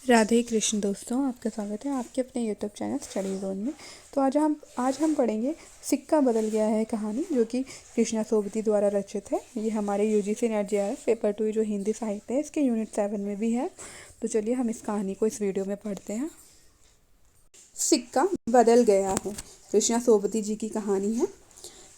राधे कृष्ण दोस्तों, आपका स्वागत है आपके अपने यूट्यूब चैनल स्टडी जोन में। तो आज हम पढ़ेंगे सिक्का बदल गया है कहानी, जो कि कृष्णा सोबती द्वारा रचित है। ये हमारे यूजीसी नेट जेआरएफ पेपर 2 जो हिंदी साहित्य है, इसके यूनिट 7 में भी है। तो चलिए हम इस कहानी को इस वीडियो में पढ़ते हैं। सिक्का बदल गया है, कृष्णा सोबती जी की कहानी है।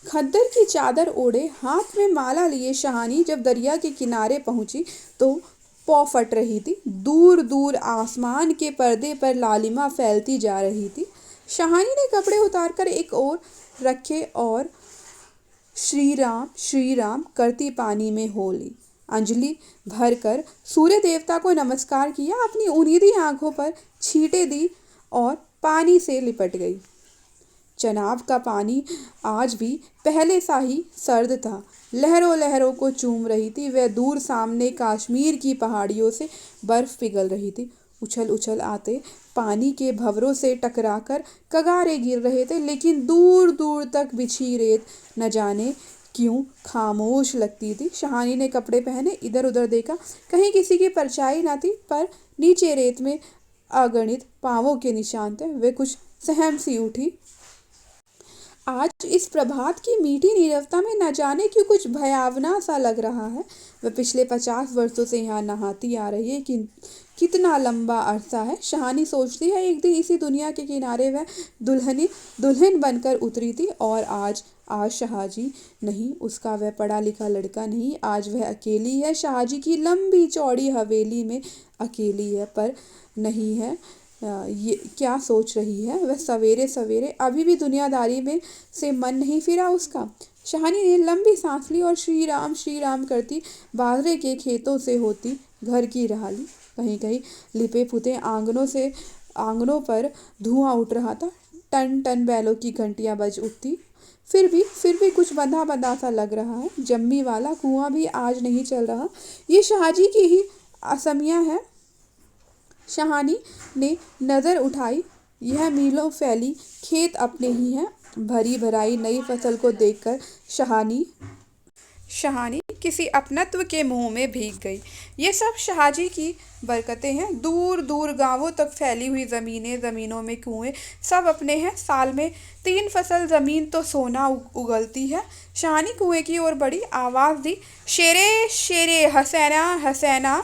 खद्दर की चादर ओढ़े, हाथ में माला लिए शहानी जब दरिया के किनारे पहुंची तो पौ फट रही थी। दूर दूर आसमान के पर्दे पर लालिमा फैलती जा रही थी। शहानी ने कपड़े उतारकर एक ओर रखे और श्री राम करती पानी में हो ली। अंजलि भरकर सूर्य देवता को नमस्कार किया, अपनी उनीदी आंखों पर छींटे दी और पानी से लिपट गई। चनाब का पानी आज भी पहले सा ही सर्द था, लहरों लहरों को चूम रही थी। वह दूर सामने कश्मीर की पहाड़ियों से बर्फ पिघल रही थी। उछल उछल आते पानी के भंवरों से टकराकर कगारे गिर रहे थे, लेकिन दूर दूर तक बिछी रेत न जाने क्यों खामोश लगती थी। शहानी ने कपड़े पहने, इधर उधर देखा, कहीं किसी की परछाई न थी, पर नीचे रेत में अगणित पांवों के निशान थे। वे कुछ सहम सी उठी। आज इस प्रभात की मीठी नीरवता में न जाने क्यों कुछ भयावना सा लग रहा है। वह पिछले 50 वर्षों से यहाँ नहाती आ रही है कि कितना लंबा अरसा है। शहानी सोचती है, एक दिन इसी दुनिया के किनारे वह दुल्हन बनकर उतरी थी, और आज शाहजी नहीं, उसका वह पढ़ा लिखा लड़का नहीं, आज वह अकेली है। शाहजी की लंबी चौड़ी हवेली में अकेली है, पर नहीं है। ये क्या सोच रही है वह सवेरे सवेरे? अभी भी दुनियादारी में से मन नहीं फिरा उसका। शहानी ने लंबी सांस ली और श्री राम करती बाजरे के खेतों से होती घर की राह ली। कहीं कहीं लिपे पुते आंगनों पर धुआं उठ रहा था। टन टन बैलों की घंटियां बज उठती। फिर भी कुछ बंधा बंधा सा लग रहा है। जम्मी वाला कुआं भी आज नहीं चल रहा। ये शाहजी की ही असमिया है। शहानी ने नज़र उठाई। यह मीलों फैली खेत अपने ही हैं। भरी भराई नई फसल को देखकर शहानी किसी अपनत्व के मुंह में भीग गई। ये सब शाहजी की बरकतें हैं। दूर दूर गांवों तक फैली हुई जमीनों में कुएं सब अपने हैं। साल में 3 फसल जमीन तो सोना उगलती है। शहानी कुएं की ओर बढ़ी, आवाज दी, शेरे शेरे, हसैना हसैना।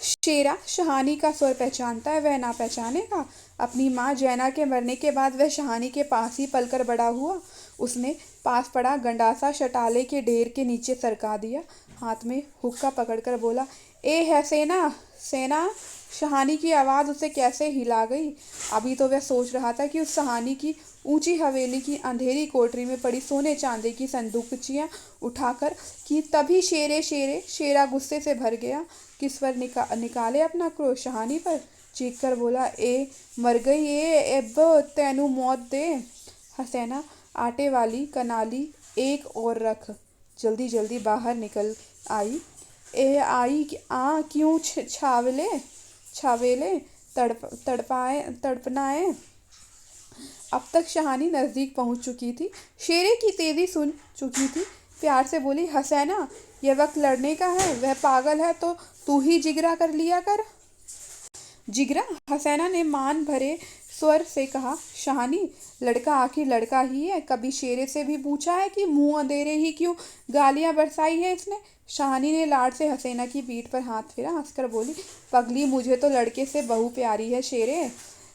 शेरा शहानी का स्वर पहचानता है, वह ना पहचानेगा? अपनी माँ जैना के मरने के बाद वह शहानी के पास ही पलकर बड़ा हुआ। उसने पास पड़ा गंडासा शटाले के ढेर के नीचे सरका दिया। हाथ में हुक्का पकड़कर बोला, ए है सेना सेना। शहानी की आवाज़ उसे कैसे हिला गई। अभी तो वह सोच रहा था कि उस शहानी की ऊंची हवेली की अंधेरी कोठरी में पड़ी सोने चांदी की संदूकचियाँ उठाकर कि तभी शेरा गुस्से से भर गया। किस पर निकाले अपना क्रोध? शहानी पर। चीख कर बोला, ए मर गई एब तैनू मौत दे। हसैना आटे वाली कनाली एक और रख, जल्दी जल्दी बाहर निकल आई। ए आई आ क्यों छावेले तड़पनाए। अब तक शहानी नज़दीक पहुंच चुकी थी, शेरे की तेजी सुन चुकी थी। प्यार से बोली, हसैना, यह वक्त लड़ने का है। वह पागल है तो तू ही जिगरा कर लिया कर। जिगरा? हसैना ने मान भरे स्वर से कहा। शहानी, लड़का आखिर लड़का ही है। कभी शेरे से भी पूछा है कि मुंह अंधेरे ही क्यों गालियां बरसाई है इसने? शहानी ने लाड से हसैना की पीठ पर हाथ फेरा, हंसकर बोली, पगली, मुझे तो लड़के से बहू प्यारी है शेरे।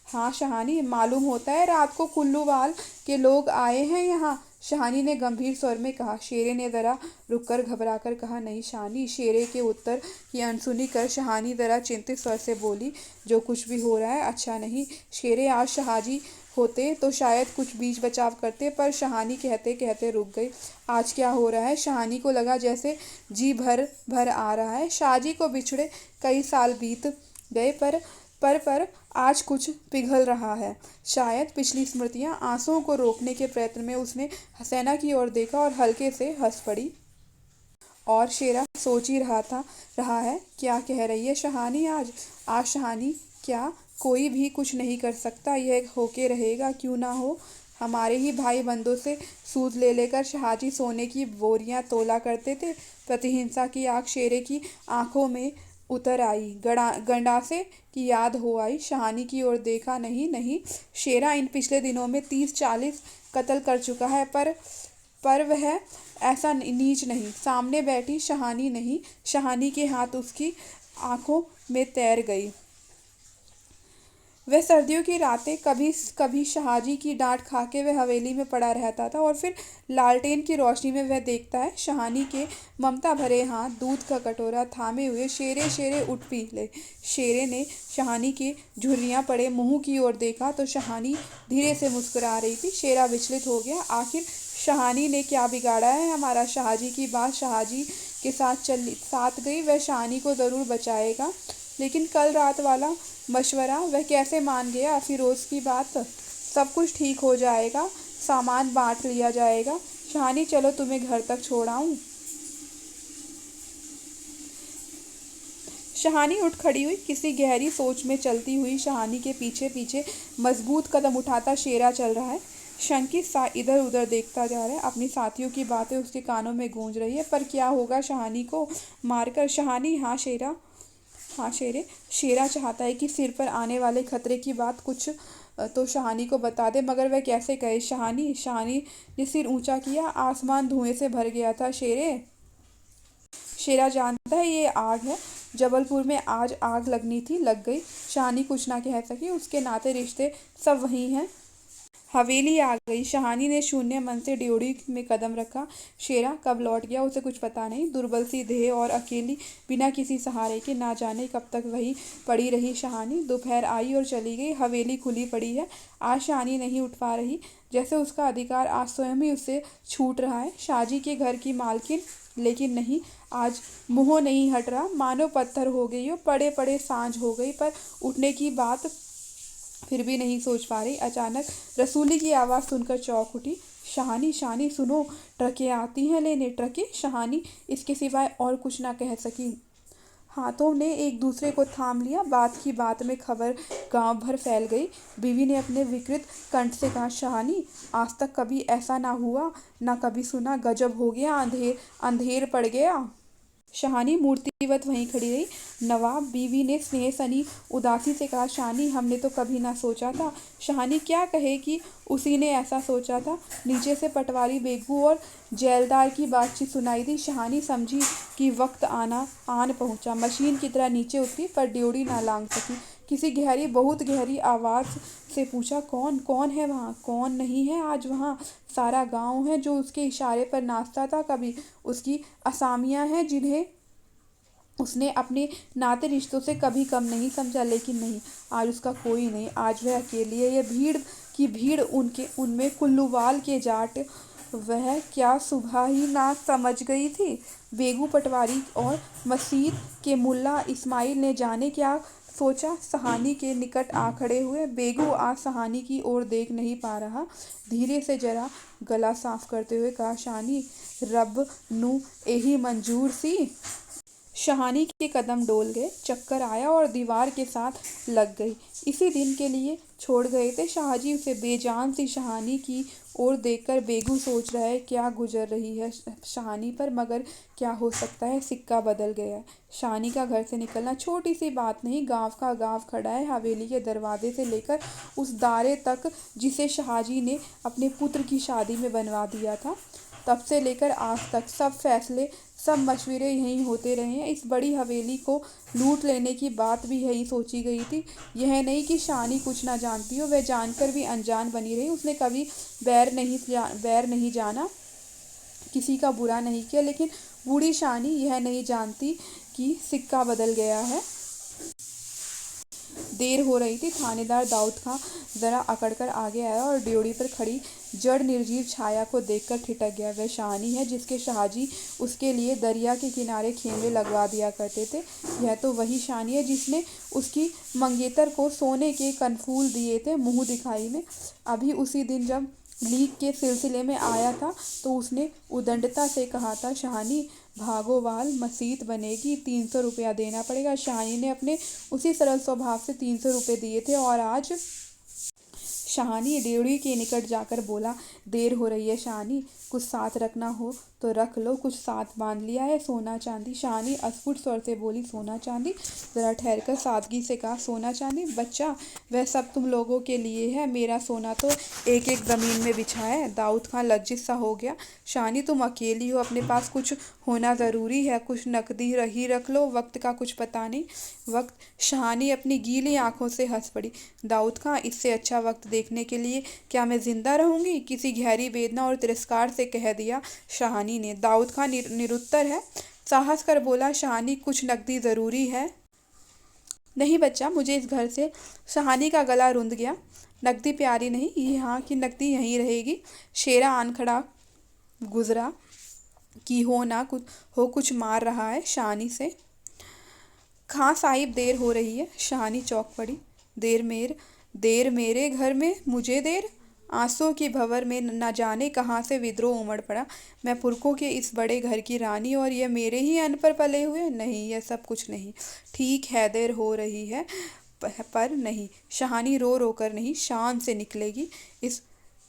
हाँ शहानी, मालूम होता है रात को कुल्लूवाल के लोग आए हैं यहाँ। शहानी ने गंभीर स्वर में कहा। शेरे ने जरा रुककर घबराकर कहा, नहीं शहानी। शेरे के उत्तर की अनसुनी कर शहानी जरा चिंतित स्वर से बोली, जो कुछ भी हो रहा है अच्छा नहीं। शेरे, आज शाहजी होते तो शायद कुछ बीच बचाव करते, पर शहानी कहते कहते रुक गई। आज क्या हो रहा है? शहानी को लगा जैसे जी भर भर आ रहा है। शाहजी को बिछड़े कई साल बीत गए, पर आज कुछ पिघल रहा है। शायद पिछली स्मृतियां। आंसुओं को रोकने के प्रयत्न में उसने हसैना की ओर देखा और हल्के से हंस पड़ी। और शेरा सोच ही रहा है क्या कह रही है शहानी आज शहानी, क्या कोई भी कुछ नहीं कर सकता? यह होके रहेगा, क्यों ना हो। हमारे ही भाई बंदों से सूद ले लेकर शाहजी सोने की बोरियां तोला करते थे। प्रतिहिंसा की आग शेरे की आंखों में उतर आई। गंडासे की याद हो आई। शहानी की ओर देखा। नहीं नहीं, शेरा इन पिछले दिनों में 30-40 कत्ल कर चुका है, पर वह ऐसा नीच नहीं। सामने बैठी शहानी नहीं, शहानी के हाथ उसकी आंखों में तैर गई। वह सर्दियों की रातें कभी कभी शाहजी की डांट खा के वह हवेली में पड़ा रहता था, और फिर लालटेन की रोशनी में वह देखता है शहानी के ममता भरे हाथ दूध का कटोरा थामे हुए। शेरे शेरे उठ पी ले। शेरे ने शहानी के झुर्रियां पड़े मुंह की ओर देखा तो शहानी धीरे से मुस्कुरा रही थी। शेरा विचलित हो गया। आखिर शहानी ने क्या बिगाड़ा है? हमारा शाहजी की बात शाहजी के साथ गई। वह शहानी को ज़रूर बचाएगा, लेकिन कल रात वाला मशवरा वह कैसे मान गया? फिरोज की बात, सब कुछ ठीक हो जाएगा, सामान बांट लिया जाएगा। शहानी चलो तुम्हें घर तक छोड़ आऊं। शहानी उठ खड़ी हुई, किसी गहरी सोच में चलती हुई। शहानी के पीछे पीछे मजबूत कदम उठाता शेरा चल रहा है। शंकित सा इधर उधर देखता जा रहा है। अपनी साथियों की बातें उसके कानों में गूंज रही है। पर क्या होगा शहानी को मारकर? शहानी, हाँ शेरा, हाँ शेरे। शेरा चाहता है कि सिर पर आने वाले खतरे की बात कुछ तो शहानी को बता दे, मगर वह कैसे कहे? शहानी, शहानी ने सिर ऊंचा किया। आसमान धुएं से भर गया था। शेरा जानता है ये आग है। जबलपुर में आज आग लगनी थी, लग गई। शहानी कुछ ना कह सकी। उसके नाते रिश्ते सब वही हैं। हवेली आ गई। शहानी ने शून्य मन से ड्योढ़ी में कदम रखा। शेरा कब लौट गया उसे कुछ पता नहीं। दुर्बल सी देह और अकेली, बिना किसी सहारे के, ना जाने कब तक वही पड़ी रही शहानी। दोपहर आई और चली गई। हवेली खुली पड़ी है। आज शहानी नहीं उठ पा रही, जैसे उसका अधिकार आज स्वयं ही उससे छूट रहा है। शाहजी के घर की मालकिन, लेकिन नहीं, आज मुँह नहीं हट रहा, मानो पत्थर हो गई हो। पड़े पड़े सांझ हो गई, पर उठने की बात फिर भी नहीं सोच पा रही। अचानक रसूली की आवाज़ सुनकर चौंक उठी। शहानी, शहानी सुनो, ट्रकें आती हैं लेने। ट्रकें? शहानी इसके सिवाय और कुछ ना कह सकी। हाथों ने एक दूसरे को थाम लिया। बात की बात में खबर गांव भर फैल गई। बीवी ने अपने विकृत कंठ से कहा, शहानी, आज तक कभी ऐसा ना हुआ, ना कभी सुना। गजब हो गया, अंधेर अंधेर पड़ गया। शहानी मूर्तिवत वहीं खड़ी रही। नवाब, बीवी ने स्नेह सनी उदासी से कहा, शहानी, हमने तो कभी ना सोचा था। शहानी क्या कहे कि उसी ने ऐसा सोचा था। नीचे से पटवारी बेगू और जेलदार की बातचीत सुनाई दी। शहानी समझी कि वक्त आन पहुंचा। मशीन की तरह नीचे उतरी, पर ड्योढ़ी ना लांघ सकी। किसी गहरी, बहुत गहरी आवाज़ से पूछा, कौन कौन है वहाँ? कौन नहीं है आज वहाँ? सारा गांव है जो उसके इशारे पर नाचता था कभी। उसकी असामियाँ हैं जिन्हें उसने अपने नाते रिश्तों से कभी कम नहीं समझा। लेकिन नहीं, आज उसका कोई नहीं। आज वह अकेली है। यह भीड़ की भीड़, उनमें कुल्लूवाल के जाट, वह क्या सुबह ही ना समझ गई थी? बेगू पटवारी और मसीत के मुल्ला इस्माइल ने जाने क्या सोचा। सहानी के निकट आ खड़े हुए। बेगू आज सहानी की ओर देख नहीं पा रहा। धीरे से जरा गला साफ करते हुए कहा, शहानी, रब नू यही मंजूर सी। शहानी के कदम डोल गए। चक्कर आया और दीवार के साथ लग गई। इसी दिन के लिए छोड़ गए थे शाहजी उसे। बेजान सी शहानी की ओर देखकर बेगू सोच रहा है क्या गुजर रही है शहानी पर, मगर क्या हो सकता है? सिक्का बदल गया है। शहानी का घर से निकलना छोटी सी बात नहीं। गांव का गांव खड़ा है। हवेली के दरवाजे से लेकर उस दारे तक जिसे शाहजी ने अपने पुत्र की शादी में बनवा दिया था, तब से लेकर आज तक सब फैसले, सब मशवरे यहीं होते रहे हैं। इस बड़ी हवेली को लूट लेने की बात भी यही सोची गई थी। यह नहीं कि शहानी कुछ ना जानती हो, वह जानकर भी अनजान बनी रही। उसने कभी बैर नहीं जाना, किसी का बुरा नहीं किया। लेकिन बूढ़ी शहानी यह नहीं जानती कि सिक्का बदल गया है। देर हो रही थी। थानेदार दाऊद खां जरा अकड़कर आगे आया और ड्योढ़ी पर खड़ी जड़ निर्जीव छाया को देखकर ठिठक गया। वह शहानी है जिसके शाहजी उसके लिए दरिया के किनारे खेमे लगवा दिया करते थे। यह तो वही शहानी है जिसने उसकी मंगेतर को सोने के कनफूल दिए थे मुँह दिखाई में। अभी उसी दिन जब लीक के सिलसिले में आया था तो उसने उदंडता से कहा था, शहानी, भागोवाल मसीत बनेगी, 300 रुपया देना पड़ेगा। शहानी ने अपने उसी सरल स्वभाव से 300 रुपये दिए थे। और आज शहानी ड्योढ़ी के निकट जाकर बोला, देर हो रही है शहानी, कुछ साथ रखना हो तो रख लो, कुछ साथ बांध लिया है सोना चांदी। शहानी अस्फुट स्वर से बोली, सोना चांदी? जरा ठहरकर सादगी से कहा, सोना चांदी बच्चा, वह सब तुम लोगों के लिए है, मेरा सोना तो एक एक ज़मीन में बिछा है। दाऊद खान लज्जित सा हो गया। शहानी तुम अकेली हो, अपने पास कुछ होना ज़रूरी है, कुछ नकदी रही रख लो, वक्त का कुछ पता नहीं। वक्त? शहानी अपनी गीली आंखों से हंस पड़ी। दाऊद खां, इससे अच्छा वक्त देखने के लिए क्या मैं जिंदा रहूंगी? किसी गहरी वेदना और तिरस्कार से कह दिया शहानी ने। दाऊद खां निरुत्तर है, साहस कर बोला, शहानी कुछ नकदी ज़रूरी है? नहीं बच्चा, मुझे इस घर से। शहानी का गला रुंध गया। नकदी प्यारी नहीं, यहाँ की नकदी यहीं रहेगी। शेरा आन खड़ा गुजरा कि हो ना कुछ मार रहा है शहानी से। खां साहिब, देर हो रही है। शहानी चौंक पड़ी। देर मेरे घर में, मुझे देर? आंसुओं की भंवर में न जाने कहाँ से विद्रोह उमड़ पड़ा। मैं पुरखों के इस बड़े घर की रानी और ये मेरे ही अन्न पर पले हुए? नहीं, यह सब कुछ नहीं। ठीक है, देर हो रही है पर नहीं। शहानी रो रो कर नहीं, शान से निकलेगी। इस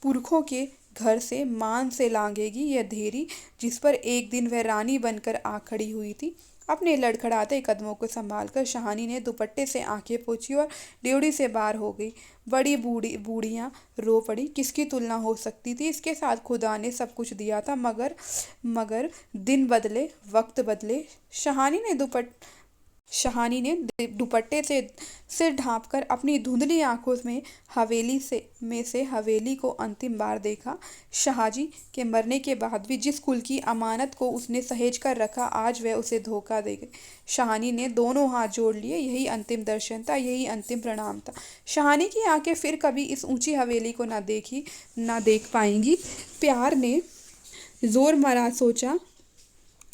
पुरखों के घर से मान से लांघेगी यह धेरी जिस पर एक दिन वह रानी बनकर आ खड़ी हुई थी। अपने लड़खड़ाते कदमों को संभालकर शहानी ने दुपट्टे से आंखें पोंछी और ड्योढ़ी से बाहर हो गई। बड़ी बूढ़ियां रो पड़ी। किसकी तुलना हो सकती थी इसके साथ? खुदा ने सब कुछ दिया था, मगर दिन बदले, वक्त बदले। शहानी ने दुपट्टे से सिर ढांपकर अपनी धुंधली आंखों में से हवेली को अंतिम बार देखा। शाहजी के मरने के बाद भी जिस कुल की अमानत को उसने सहेज कर रखा, आज वह उसे धोखा दे गई। शहानी ने दोनों हाथ जोड़ लिए। यही अंतिम दर्शन था, यही अंतिम प्रणाम था। शहानी की आंखें फिर कभी इस ऊंची हवेली को ना देख पाएंगी। प्यार ने जोर मारा, सोचा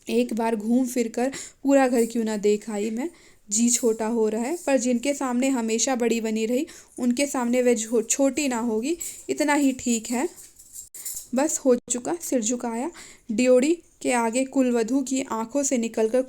एक बार घूम फिर कर पूरा घर क्यों ना देख आई मैं। जी छोटा हो रहा है, पर जिनके सामने हमेशा बड़ी बनी रही उनके सामने वह छोटी ना होगी, इतना ही ठीक है। बस हो चुका। सिर झुकाया। ड्योढ़ी के आगे कुलवधू की आंखों से निकलकर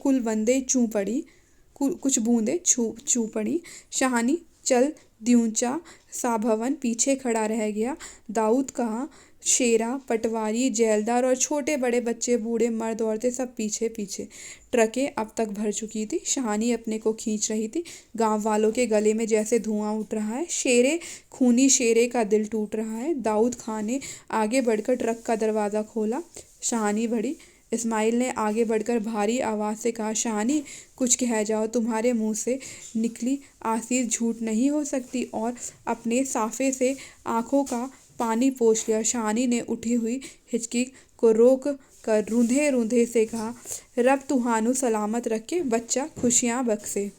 कुछ बूंदें चू पड़ी। शहानी चल द्यूंचा सा भवन पीछे खड़ा रह गया। दाऊद कहाँ? शेरा, पटवारी, जेलदार और छोटे बड़े बच्चे, बूढ़े मर्द औरतें सब पीछे पीछे। ट्रकें अब तक भर चुकी थी। शहानी अपने को खींच रही थी। गांव वालों के गले में जैसे धुआं उठ रहा है। खूनी शेरे का दिल टूट रहा है। दाऊद खां ने आगे बढ़कर ट्रक का दरवाज़ा खोला। शहानी बढ़ी। इस्माइल ने आगे बढ़कर भारी आवाज़ से कहा, शहानी कुछ कह जाओ, तुम्हारे मुंह से निकली आसीर झूठ नहीं हो सकती। और अपने साफे से आंखों का पानी पोंछ लिया। शहानी ने उठी हुई हिचकी को रोक कर रूंधे रूंधे से कहा, रब तुहानू सलामत रखे, बच्चा खुशियाँ बख्शे।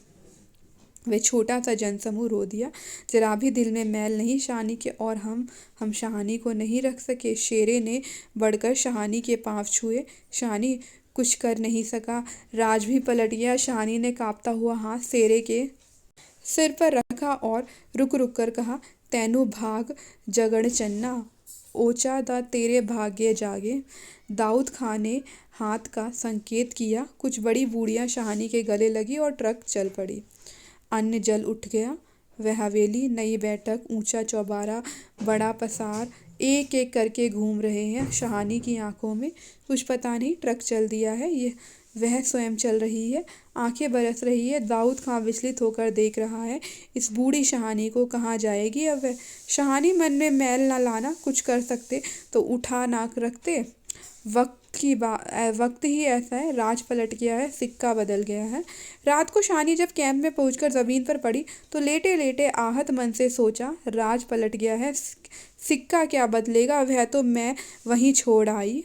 वे छोटा सा जनसमूह रो दिया। जरा भी दिल में मैल नहीं शहानी के, और हम शहानी को नहीं रख सके। शेरे ने बढ़कर शहानी के पांव छुए। शहानी कुछ कर नहीं सका। राज भी पलट गया। शहानी ने कांपता हुआ हाथ शेरे के सिर पर रखा और रुक रुक कर कहा, तैनू भाग जगण चन्ना, ओचा दा तेरे भाग्य जागे। दाऊद खां ने हाथ का संकेत किया। कुछ बड़ी बूढ़ियां शहानी के गले लगी और ट्रक चल पड़ी। अन्न जल उठ गया। वह हवेली, नई बैठक, ऊंचा चौबारा, बड़ा पसार एक एक करके घूम रहे हैं। शहानी की आंखों में कुछ पता नहीं, ट्रक चल दिया है, वह स्वयं चल रही है। आंखें बरस रही है। दाऊद खां विचलित होकर देख रहा है। इस बूढ़ी शहानी को कहाँ जाएगी अब वह? शहानी मन में मैल न लाना। कुछ कर सकते तो उठा ना रखते। वक्त ही ऐसा है। राज पलट गया है, सिक्का बदल गया है। रात को शहानी जब कैंप में पहुंचकर जमीन पर पड़ी तो लेटे लेटे आहत मन से सोचा, राज पलट गया है, सिक्का क्या बदलेगा, वह तो मैं वहीं छोड़ आई।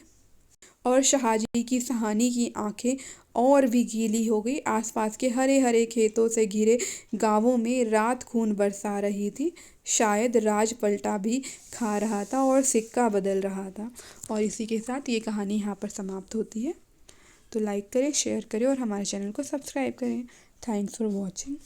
और शाहजी की शहानी की आंखें और भी गीली हो गई। आसपास के हरे हरे खेतों से घिरे गांवों में रात खून बरसा रही थी। शायद राज पलटा भी खा रहा था और सिक्का बदल रहा था। और इसी के साथ ये कहानी यहाँ पर समाप्त होती है। तो लाइक करें, शेयर करें और हमारे चैनल को सब्सक्राइब करें। Thanks for watching.